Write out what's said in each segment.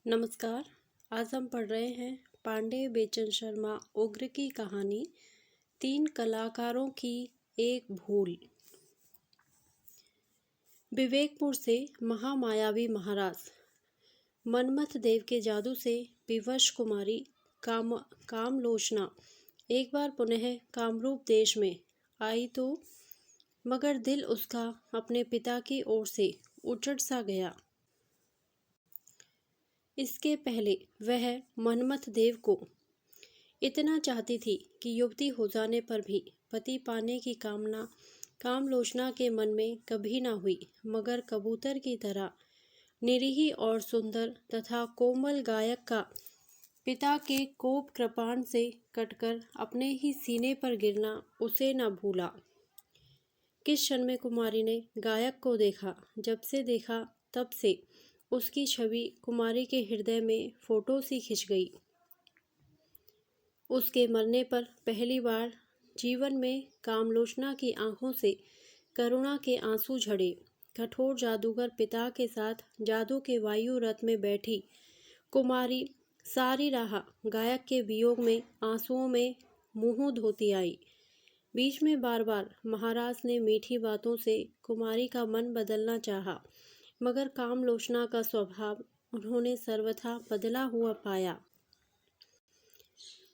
नमस्कार। आज हम पढ़ रहे हैं पांडे बेचन शर्मा उग्र की कहानी 3 कलाकारों की एक भूल। विवेकपुर से महामायावी महाराज मनमथ देव के जादू से विवश कुमारी कामलोचना एक बार पुनः कामरूप देश में आई तो मगर दिल उसका अपने पिता की ओर से उचट सा गया। इसके पहले वह मनमथ देव को इतना चाहती थी कि युवती हो जाने पर भी पति पाने की कामना कामलोचना के मन में कभी न हुई, मगर कबूतर की तरह निरीह और सुंदर तथा कोमल गायक का पिता के कोप कृपाण से कटकर अपने ही सीने पर गिरना उसे न भूला। किस क्षण में कुमारी ने गायक को देखा, जब से देखा तब से उसकी छवि कुमारी के हृदय में फोटो सी खिंच गई। उसके मरने पर पहली बार जीवन में कामलोचना की आंखों से करुणा के आंसू झड़े। कठोर जादूगर पिता के साथ जादू के वायु रथ में बैठी कुमारी सारी राह गायक के वियोग में आंसुओं में मुंह धोती आई। बीच में बार बार महाराज ने मीठी बातों से कुमारी का मन बदलना चाहा, मगर कामलोचना का स्वभाव उन्होंने सर्वथा बदला हुआ पाया।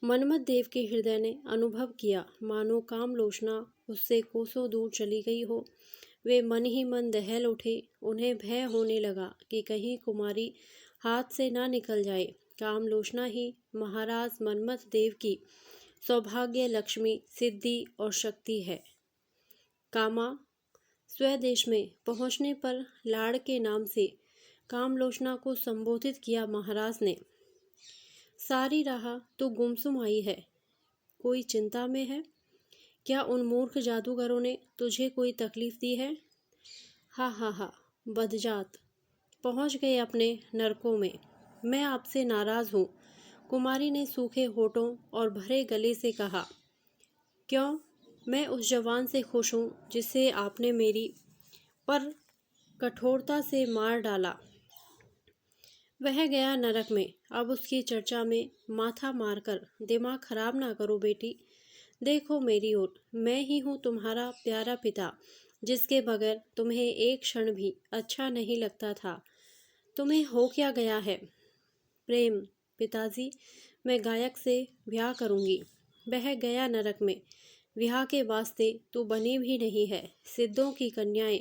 मनमथ देव के हृदय ने अनुभव किया मानो कामलोचना उससे कोसों दूर चली गई हो। वे मन ही मन दहल उठे। उन्हें भय होने लगा कि कहीं कुमारी हाथ से ना निकल जाए। कामलोचना ही महाराज मनमथ देव की सौभाग्य लक्ष्मी, सिद्धि और शक्ति है। कामा स्वदेश में पहुंचने पर लाड़ के नाम से कामलोचना को संबोधित किया महाराज ने। सारी राह तो गुमसुम आई है, कोई चिंता में है क्या? उन मूर्ख जादूगरों ने तुझे कोई तकलीफ दी है? हा हा हा, बदजात, पहुंच गए अपने नरकों में। मैं आपसे नाराज हूँ, कुमारी ने सूखे होठों और भरे गले से कहा। क्यों? मैं उस जवान से खुश हूँ जिसे आपने मेरी पर कठोरता से मार डाला। वह गया नरक में, अब उसकी चर्चा में माथा मारकर दिमाग खराब ना करो बेटी। देखो मेरी ओर, मैं ही हूँ तुम्हारा प्यारा पिता, जिसके बगैर तुम्हें एक क्षण भी अच्छा नहीं लगता था। तुम्हें हो क्या गया है? प्रेम पिताजी, मैं गायक से ब्याह करूँगी। वह गया नरक में, विवाह के वास्ते तो बनी भी नहीं है। सिद्धों की कन्याएं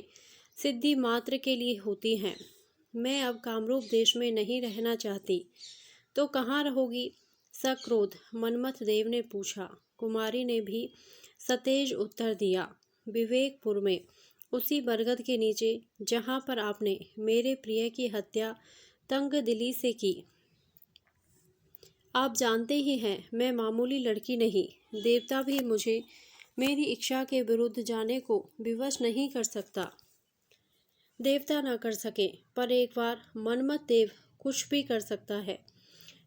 सिद्धि मात्र के लिए होती हैं। मैं अब कामरूप देश में नहीं रहना चाहती। तो कहाँ रहोगी? सक्रोध मनमथ देव ने पूछा। कुमारी ने भी सतेज उत्तर दिया, विवेकपुर में, उसी बरगद के नीचे जहाँ पर आपने मेरे प्रिय की हत्या तंग दिली से की। आप जानते ही हैं मैं मामूली लड़की नहीं। देवता भी मुझे मेरी इच्छा के विरुद्ध जाने को विवश नहीं कर सकता। देवता न कर सके, पर एक बार मनमथ देव कुछ भी कर सकता है।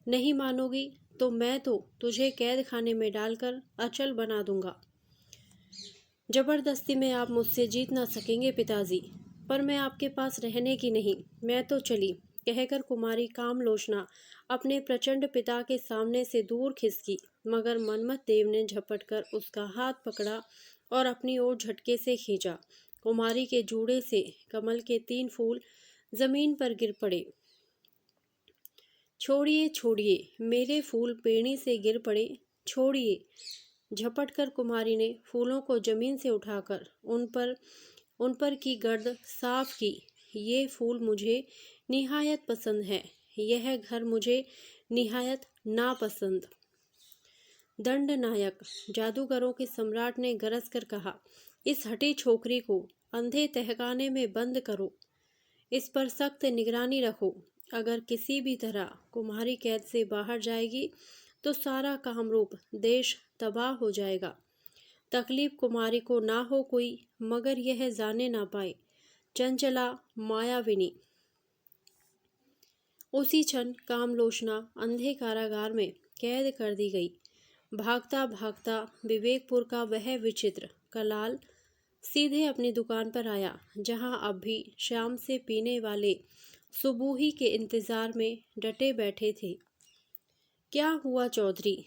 नहीं मानोगी तो मैं तो तुझे कैद खाने में डालकर अचल बना दूंगा। जबरदस्ती में आप मुझसे जीत ना सकेंगे पिताजी। पर मैं आपके पास रहने की नहीं, मैं तो चली, कहकर कुमारी कामलोचना अपने प्रचंड पिता के सामने से दूर खिसकी, मगर मनमथ देव ने झपटकर उसका हाथ पकड़ा और अपनी ओर झटके से खींचा। कुमारी के जूड़े से कमल के 3 फूल जमीन पर गिर पड़े। छोड़िए छोड़िए, मेरे फूल पेड़ी से गिर पड़े, छोड़िए। झपटकर कुमारी ने फूलों को जमीन से उठाकर उन पर की गर्द साफ की। ये फूल मुझे निहायत पसंद है, यह घर मुझे निहायत नापसंद। दंड नायक, जादूगरों के सम्राट ने गरज कर कहा, इस हठी छोकरी को अंधे तहखाने में बंद करो। इस पर सख्त निगरानी रखो। अगर किसी भी तरह कुमारी कैद से बाहर जाएगी तो सारा कामरूप देश तबाह हो जाएगा। तकलीफ कुमारी को ना हो कोई, मगर यह जाने ना पाए। चंचला मायाविनी। उसी क्षण कामलोचना अंधे कारागार में कैद कर दी गई। भागता भागता विवेकपुर का वह विचित्र कलाल सीधे अपनी दुकान पर आया, जहां अब भी शाम से पीने वाले सुबूही के इंतजार में डटे बैठे थे। क्या हुआ चौधरी?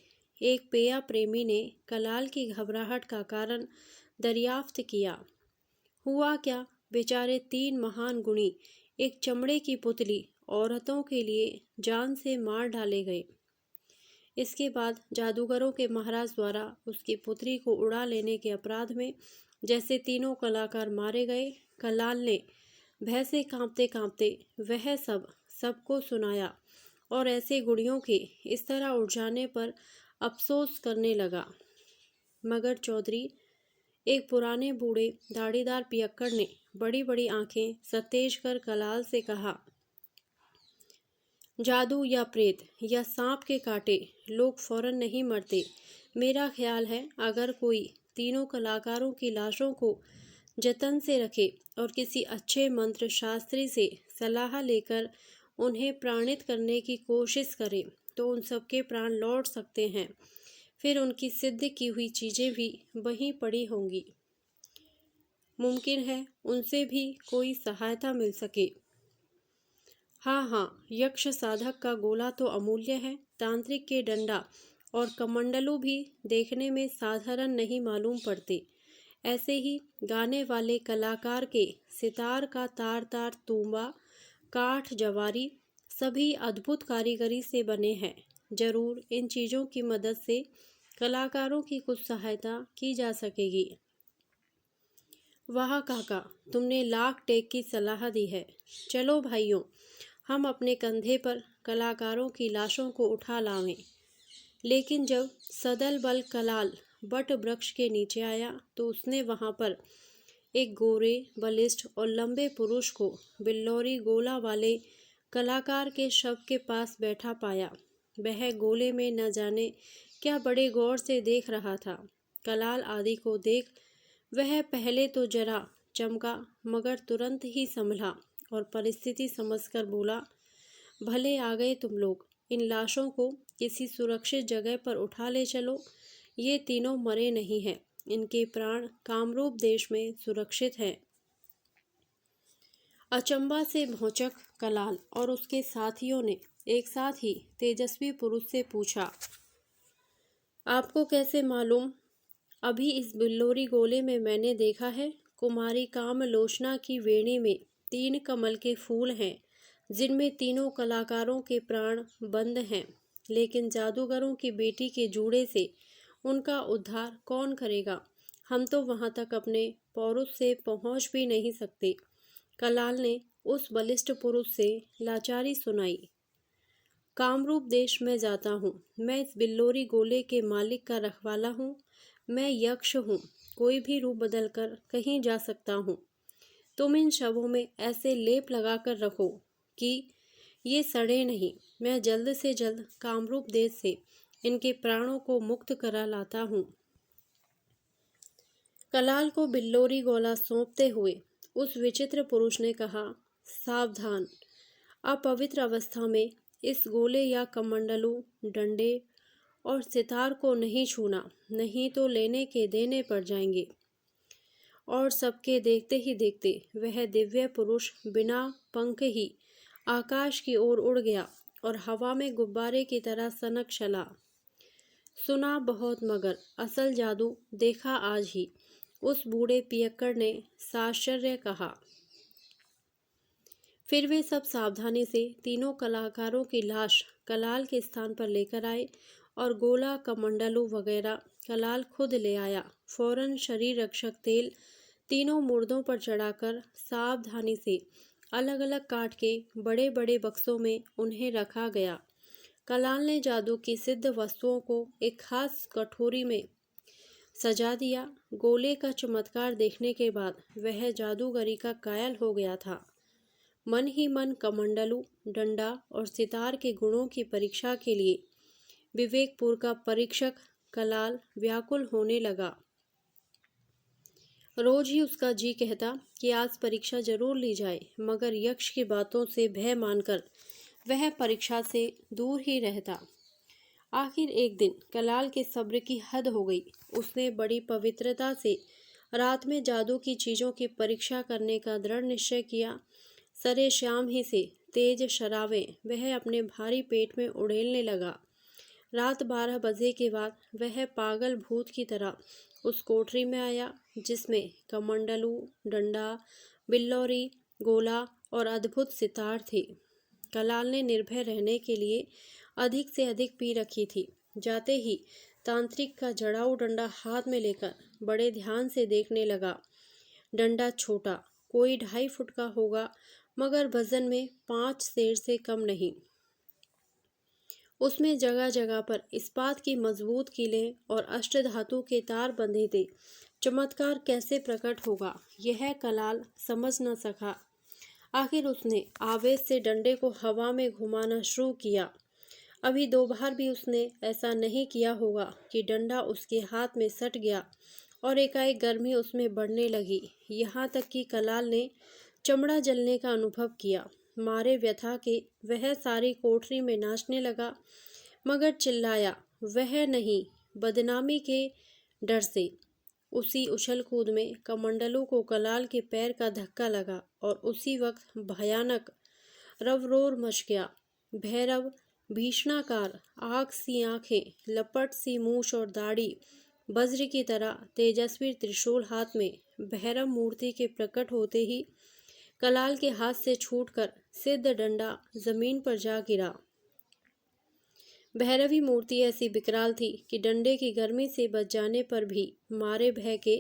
एक पेया प्रेमी ने कलाल की घबराहट का कारण दरियाफ्त किया। हुआ क्या? बेचारे 3 महान गुणी एक चमड़े की पुतली औरतों के लिए जान से मार डाले गए। इसके बाद जादूगरों के महाराज द्वारा उसकी पुत्री को उड़ा लेने के अपराध में जैसे तीनों कलाकार मारे गए, कलाल ने भय से कांपते कांपते वह सब सबको सुनाया और ऐसे गुड़ियों के इस तरह उड़ जाने पर अफसोस करने लगा। मगर चौधरी, एक पुराने बूढ़े दाढ़ीदार पियक्कड़ ने बड़ी बड़ी आंखें सतेज कर कलाल से कहा, जादू या प्रेत या सांप के काटे लोग फौरन नहीं मरते। मेरा ख्याल है अगर कोई तीनों कलाकारों की लाशों को जतन से रखे और किसी अच्छे मंत्र शास्त्री से सलाह लेकर उन्हें प्राणित करने की कोशिश करे तो उन सबके प्राण लौट सकते हैं। फिर उनकी सिद्ध की हुई चीज़ें भी वहीं पड़ी होंगी। मुमकिन है उनसे भी कोई सहायता मिल सके। हाँ हाँ, यक्ष साधक का गोला तो अमूल्य है। तांत्रिक के डंडा और कमंडलू भी देखने में साधारण नहीं मालूम पड़ते। ऐसे ही गाने वाले कलाकार के सितार का तार तार तूंबा, काठ, जवारी सभी अद्भुत कारीगरी से बने हैं। जरूर इन चीज़ों की मदद से कलाकारों की कुछ सहायता की जा सकेगी। वाह काका, तुमने लाख टेक की सलाह दी है। चलो भाइयों, हम अपने कंधे पर कलाकारों की लाशों को उठा लावें। लेकिन जब सदल बल कलाल बट वृक्ष के नीचे आया तो उसने वहां पर एक गोरे, बलिष्ठ और लंबे पुरुष को बिल्लौरी गोला वाले कलाकार के शव के पास बैठा पाया। वह गोले में न जाने क्या बड़े गौर से देख रहा था। कलाल आदि को देख वह पहले तो जरा चमका मगर तुरंत ही संभला और परिस्थिति समझकर बोला, भले आ गए तुम लोग। इन लाशों को किसी सुरक्षित जगह पर उठा ले चलो। ये तीनों मरे नहीं हैं। इनके प्राण कामरूप देश में सुरक्षित हैं। अचंबा से भौचक कलाल और उसके साथियों ने एक साथ ही तेजस्वी पुरुष से पूछा, आपको कैसे मालूम? अभी इस बिल्लोरी गोले में मैंने देखा है। कुमारी कामलोचना की वेणी में 3 कमल के फूल हैं जिनमें तीनों कलाकारों के प्राण बंद हैं। लेकिन जादूगरों की बेटी के जूड़े से उनका उद्धार कौन करेगा? हम तो वहां तक अपने पौरुष से पहुंच भी नहीं सकते। कलाल ने उस बलिष्ठ पुरुष से लाचारी सुनाई। कामरूप देश में जाता हूँ। मैं इस बिल्लोरी गोले के मालिक का रखवाला हूँ। मैं यक्ष हूँ। कोई भी रूप बदल कर कहीं जा सकता हूँ। तुम इन शवों में ऐसे लेप लगाकर रखो कि ये सड़े नहीं। मैं जल्द से जल्द कामरूप देश से इनके प्राणों को मुक्त करा लाता हूँ। कलाल को बिल्लोरी गोला सौंपते हुए उस विचित्र पुरुष ने कहा, सावधान, अपवित्र अवस्था में इस गोले या कमंडलू, डंडे और सितार को नहीं छूना, नहीं तो लेने के देने पड़ जाएंगे। और सबके देखते ही देखते वह दिव्य पुरुष बिना पंख ही आकाश की ओर उड़ गया और हवा में गुब्बारे की तरह सनक चला। सुना बहुत मगर असल जादू देखा आज ही, उस बूढ़े पियक्कड़ ने साश्चर्य कहा। फिर वे सब सावधानी से तीनों कलाकारों की लाश कलाल के स्थान पर लेकर आए और गोला, कमंडलू वगैरह कलाल खुद ले आया। फौरन शरीर रक्षक तेल तीनों मुर्दों पर चढ़ाकर सावधानी से अलग अलग काट के बड़े बड़े बक्सों में उन्हें रखा गया। कलाल ने जादू की सिद्ध वस्तुओं को एक खास कटोरी में सजा दिया। गोले का चमत्कार देखने के बाद वह जादूगरी का कायल हो गया था। मन ही मन कमंडलू, डंडा और सितार के गुणों की परीक्षा के लिए विवेकपुर का परीक्षक कलाल व्याकुल होने लगा। रोज ही उसका जी कहता कि आज परीक्षा जरूर ली जाए, मगर यक्ष की बातों से भय मानकर वह परीक्षा से दूर ही रहता। आखिर एक दिन कलाल के सब्र की हद हो गई। उसने बड़ी पवित्रता से रात में जादू की चीज़ों की परीक्षा करने का दृढ़ निश्चय किया। सरे शाम ही से तेज शराबें वह अपने भारी पेट में उड़ेलने लगा। रात 12 बजे के बाद वह पागल भूत की तरह उस कोठरी में आया जिसमें कमंडलू, डंडा, बिल्लौरी, गोला और अद्भुत सितार थे। कलाल ने निर्भय रहने के लिए अधिक से अधिक पी रखी थी। जाते ही तांत्रिक का जड़ाऊ डंडा हाथ में लेकर बड़े ध्यान से देखने लगा। डंडा छोटा, कोई 2.5 फुट का होगा, मगर वजन में 5 सेर से कम नहीं। उसमें जगह जगह पर इस्पात की मजबूत कीलें और अष्टधातु के तार बंधे थे। चमत्कार कैसे प्रकट होगा यह कलाल समझ न सका। आखिर उसने आवेश से डंडे को हवा में घुमाना शुरू किया। अभी 2 बार भी उसने ऐसा नहीं किया होगा कि डंडा उसके हाथ में सट गया और एकाएक गर्मी उसमें बढ़ने लगी, यहाँ तक कि कलाल ने चमड़ा जलने का अनुभव किया। मारे व्यथा के वह सारी कोठरी में नाचने लगा, मगर चिल्लाया वह नहीं, बदनामी के डर से। उसी उछल कूद में कमंडलू को कलाल के पैर का धक्का लगा और उसी वक्त भयानक रवरोर मच गया। भैरव, भीषणाकार, आग सी आंखें, लपट सी मूछ और दाढ़ी, वज्र की तरह तेजस्वी त्रिशूल हाथ में भैरव मूर्ति के प्रकट होते ही कलाल के हाथ से छूटकर सिद्ध डंडा जमीन पर जा गिरा। भैरवी मूर्ति ऐसी विकराल थी कि डंडे की गर्मी से बच जाने पर भी मारे भय के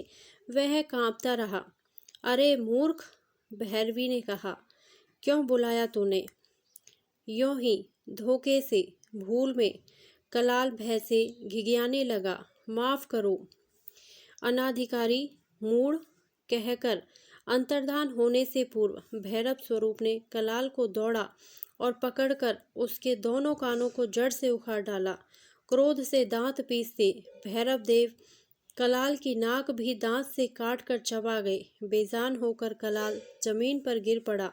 वह कांपता रहा। अरे मूर्ख, भैरवी ने कहा, क्यों बुलाया तूने? यों ही धोखे से, भूल में। कलाल भय से घिघियाने लगा। माफ करो अनाधिकारी, मूढ़, कहकर अंतर्धान होने से पूर्व भैरव स्वरूप ने कलाल को दौड़ा और पकड़कर उसके दोनों कानों को जड़ से उखाड़ डाला। क्रोध से दांत पीसते भैरव देव कलाल की नाक भी दांत से काट कर चबा गए। बेजान होकर कलाल जमीन पर गिर पड़ा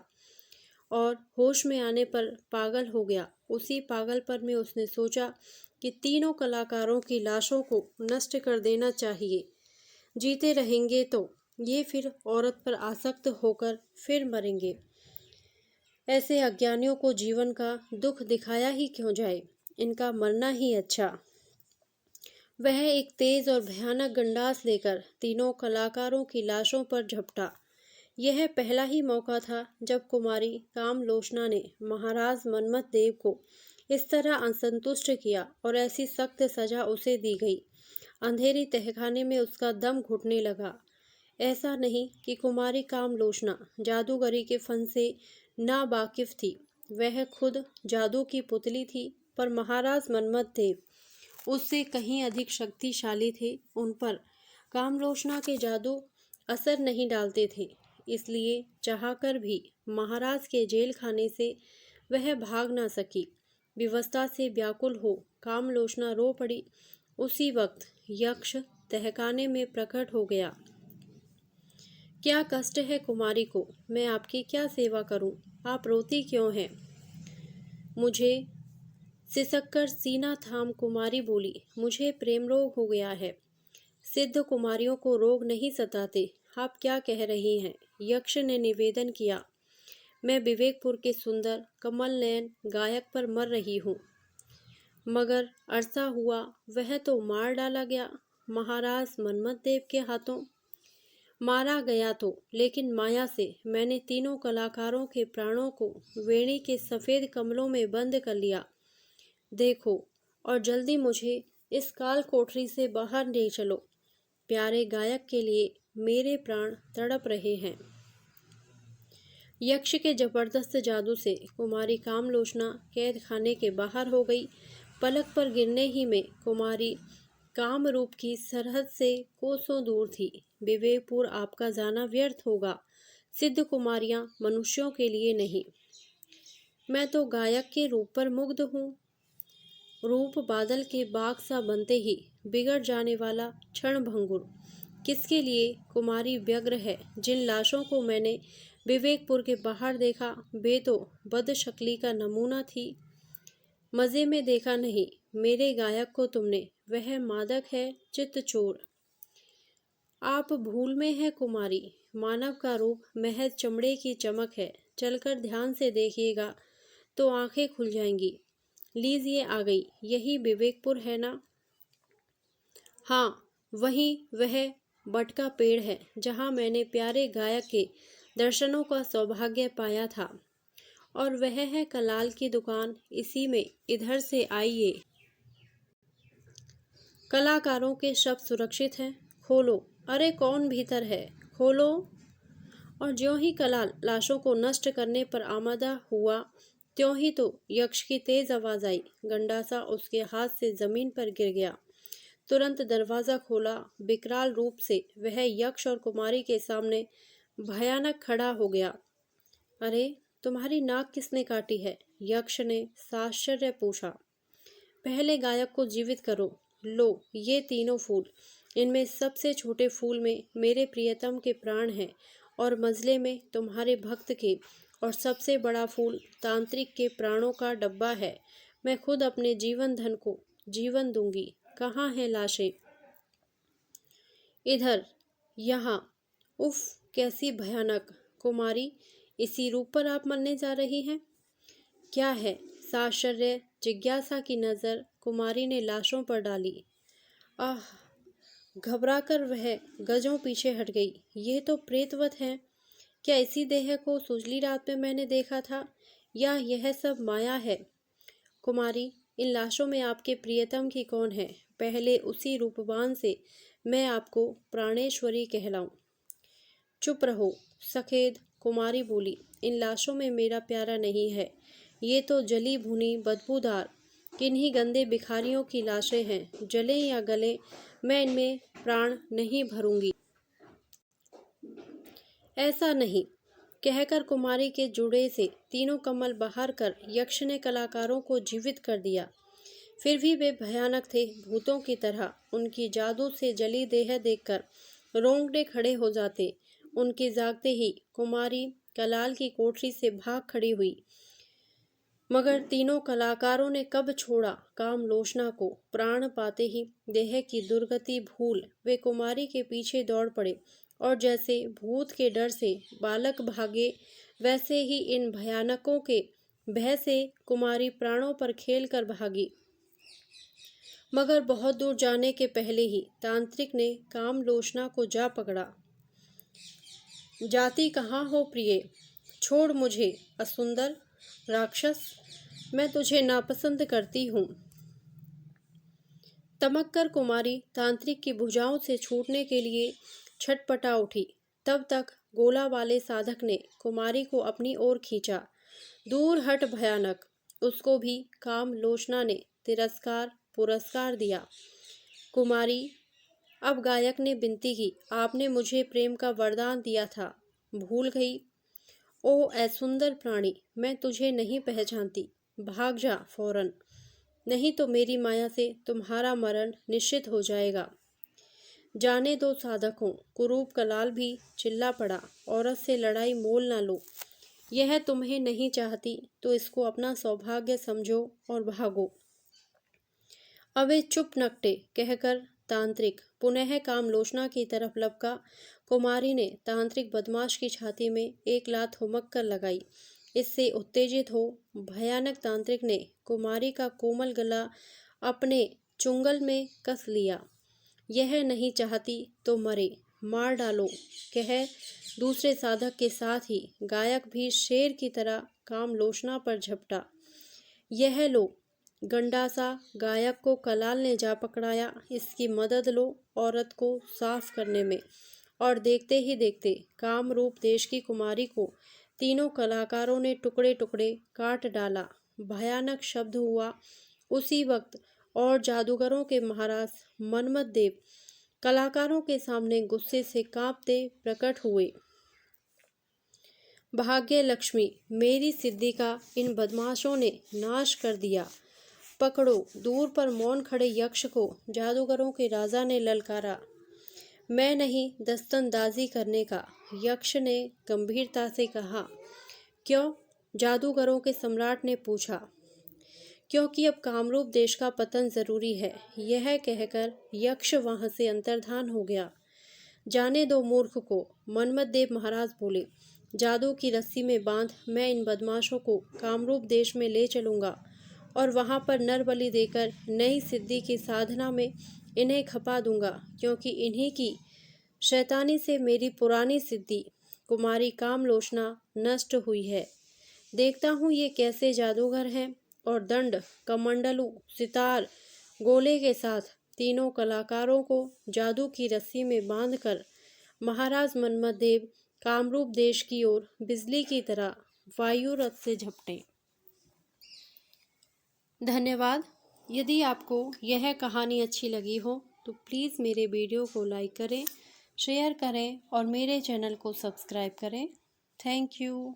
और होश में आने पर पागल हो गया। उसी पागलपन में उसने सोचा कि तीनों कलाकारों की लाशों को नष्ट कर देना चाहिए। जीते रहेंगे तो ये फिर औरत पर आसक्त होकर फिर मरेंगे। ऐसे अज्ञानियों को जीवन का दुख दिखाया ही क्यों जाए, इनका मरना ही अच्छा। वह एक तेज और भयानक गंडास लेकर तीनों कलाकारों की लाशों पर झपटा। यह पहला ही मौका था जब कुमारी कामलोचना ने महाराज मन्मथ देव को इस तरह असंतुष्ट किया और ऐसी सख्त सजा उसे दी गई। अंधेरी तहखाने में उसका दम घुटने लगा। ऐसा नहीं कि कुमारी कामलोचना जादूगरी के फन से नावाकिफ थी, वह खुद जादू की पुतली थी, पर महाराज मन्मथ देव उससे कहीं अधिक शक्तिशाली थे। उन पर कामलोचना के जादू असर नहीं डालते थे, इसलिए चाहकर भी महाराज के जेल खाने से वह भाग ना सकी। विवशता से व्याकुल हो कामलोचना रो पड़ी। उसी वक्त यक्ष तहखाने में प्रकट हो गया। क्या कष्ट है कुमारी को, मैं आपकी क्या सेवा करूं? आप रोती क्यों हैं? मुझे सिसककर सीना थाम कुमारी बोली, मुझे प्रेम रोग हो गया है। सिद्ध कुमारियों को रोग नहीं सताते, आप क्या कह रही हैं? यक्ष ने निवेदन किया, मैं विवेकपुर के सुंदर कमल नयन गायक पर मर रही हूँ, मगर अरसा हुआ वह तो मार डाला गया महाराज मन्मथ देव के हाथों। मारा गया तो, लेकिन माया से मैंने तीनों कलाकारों के प्राणों को वेणी के सफ़ेद कमलों में बंद कर लिया। देखो, और जल्दी मुझे इस काल कोठरी से बाहर ले चलो। प्यारे गायक के लिए मेरे प्राण तड़प रहे हैं। यक्ष के जबरदस्त जादू से कुमारी कामलोचना कैद खाने के बाहर हो गई। पलक पर गिरने ही में कुमारी कामरूप की सरहद से कोसों दूर थी। विवेकपुर आपका जाना व्यर्थ होगा। सिद्ध कुमारियां मनुष्यों के लिए नहीं। मैं तो गायक के रूप पर मुग्ध हूँ। रूप बादल के बाग सा बनते ही बिगड़ जाने वाला क्षण भंगुर। किसके लिए कुमारी व्यग्र है? जिन लाशों को मैंने विवेकपुर के बाहर देखा, वे तो बदशक्ली का नमूना थी। मज़े में देखा नहीं मेरे गायक को तुमने, वह मादक है, चित्त चोर। आप भूल में हैं कुमारी, मानव का रूप महज चमड़े की चमक है। चलकर ध्यान से देखिएगा, तो आंखें खुल जाएंगी। लीजिए आ गई, यही विवेकपुर है ना? हाँ, वही वह बट का पेड़ है जहाँ मैंने प्यारे गायक के दर्शनों का सौभाग्य पाया था। और वह है कलाल की दुकान, इसी में। इधर से आइए। कलाकारों के शब्द सुरक्षित हैं, खोलो। अरे कौन भीतर है, खोलो। और ज्यों ही कलाल लाशों को नष्ट करने पर आमादा हुआ, त्यों ही तो यक्ष की तेज आवाज आई। गंडासा उसके हाथ से जमीन पर गिर गया। तुरंत दरवाजा खोला। विकराल रूप से वह यक्ष और कुमारी के सामने भयानक खड़ा हो गया। अरे, तुम्हारी नाक किसने काटी है? यक्ष ने साश्चर्य पूछा। पहले गायक को जीवित करो। लो, ये तीनों फूल। इनमें सबसे छोटे फूल में मेरे प्रियतम के प्राण हैं, और मजले में तुम्हारे भक्त के, और सबसे बड़ा फूल तांत्रिक के प्राणों का डब्बा है। मैं खुद अपने जीवन धन को जीवन दूंगी। कहाँ हैं लाशें? इधर, यहाँ। उफ, कैसी भयानक। कुमारी, इसी रूप पर आप मरने जा रही हैं? क्या है? साश्चर्य जिज्ञासा की नजर कुमारी ने लाशों पर डाली। आह! घबराकर वह गजों पीछे हट गई। ये तो प्रेतवत हैं। क्या इसी देह को सुजली रात में मैंने देखा था, या यह सब माया है? कुमारी, इन लाशों में आपके प्रियतम की कौन है? पहले उसी रूपवान से मैं आपको प्राणेश्वरी कहलाऊं। चुप रहो, सखेद। कुमारी बोली, इन लाशों में मेरा प्यारा नहीं है। ये तो जली भुनी बदबूदार किन्हीं गंदे भिखारियों की लाशें हैं। जलें या गलें, मैं इनमें प्राण नहीं भरूंगी। ऐसा नहीं, कहकर कुमारी के जुड़े से तीनों कमल बाहर कर यक्ष ने कलाकारों को जीवित कर दिया। फिर भी वे भयानक थे, भूतों की तरह। उनकी जादू से जली देह देखकर रोंगटे खड़े हो जाते। उनके जागते ही कुमारी कलाल की कोठरी से भाग खड़ी हुई। मगर तीनों कलाकारों ने कब छोड़ा कामलोचना को। प्राण पाते ही देह की दुर्गति भूल वे कुमारी के पीछे दौड़ पड़े, और जैसे भूत के डर से बालक भागे, वैसे ही इन भयानकों के भय से कुमारी प्राणों पर खेल कर भागी। मगर बहुत दूर जाने के पहले ही तांत्रिक ने कामलोचना को जा पकड़ा। जाती कहाँ हो प्रिय? छोड़ मुझे, असुंदर राक्षस। मैं तुझे नापसंद करती हूँ। तमक कर कुमारी तांत्रिक की भुजाओं से छूटने के लिए छटपटा उठी। तब तक गोला वाले साधक ने कुमारी को अपनी ओर खींचा। दूर हट भयानक। उसको भी कामलोचना ने तिरस्कार पुरस्कार दिया। कुमारी, अब गायक ने विनती की, आपने मुझे प्रेम का वरदान दिया था, भूल गई? ओ ऐ सुंदर प्राणी, मैं तुझे नहीं पहचानती। भाग जा फौरन, नहीं तो मेरी माया से तुम्हारा मरण निश्चित हो जाएगा। जाने दो साधकों। कुरूप कलाल भी चिल्ला पड़ा। औरत से लड़ाई मोल ना लो। यह तुम्हें नहीं चाहती तो इसको अपना सौभाग्य समझो और भागो। अबे चुप नकटे, कहकर तांत्रिक पुनः कामलोचना की तरफ लपका। कुमारी ने तांत्रिक बदमाश की छाती में एक लात हुमक कर लगाई। इससे उत्तेजित हो भयानक तांत्रिक ने कुमारी का कोमल गला अपने चुंगल में कस लिया। यह नहीं चाहती तो मरे, मार डालो, कह दूसरे साधक के साथ ही गायक भी शेर की तरह कामलोचना पर झपटा। यह लो, गंडासा गायक को कलाल ने जा पकड़ाया। इसकी मदद लो औरत को साफ करने में। और देखते ही देखते कामरूप देश की कुमारी को तीनों कलाकारों ने टुकड़े टुकड़े काट डाला। भयानक शब्द हुआ उसी वक्त, और जादूगरों के महाराज मनमत देव कलाकारों के सामने गुस्से से कांपते प्रकट हुए। भाग्य लक्ष्मी, मेरी सिद्धि का इन बदमाशों ने नाश कर दिया। पकड़ो। दूर पर मौन खड़े यक्ष को जादूगरों के राजा ने ललकारा। मैं नहीं दस्तंदाजी करने का, यक्ष ने गंभीरता से कहा। क्यों? जादूगरों के सम्राट ने पूछा। क्योंकि अब कामरूप देश का पतन जरूरी है। यह कहकर यक्ष वहां से अंतर्धान हो गया। जाने दो मूर्ख को, मनमत देव महाराज बोले। जादू की रस्सी में बांध मैं इन बदमाशों को कामरूप देश में ले चलूँगा और वहाँ पर नर बलि देकर नई सिद्धि की साधना में इन्हें खपा दूंगा, क्योंकि इन्हीं की शैतानी से मेरी पुरानी सिद्धि कुमारी कामलोचना नष्ट हुई है। देखता हूँ ये कैसे जादूगर हैं। और दंड, कमंडलू, सितार, गोले के साथ तीनों कलाकारों को जादू की रस्सी में बांधकर महाराज मन्मथदेव कामरूप देश की ओर बिजली की तरह वायु रथ से झपटे। धन्यवाद। यदि आपको यह कहानी अच्छी लगी हो तो प्लीज़ मेरे वीडियो को लाइक करें, शेयर करें और मेरे चैनल को सब्सक्राइब करें। Thank you.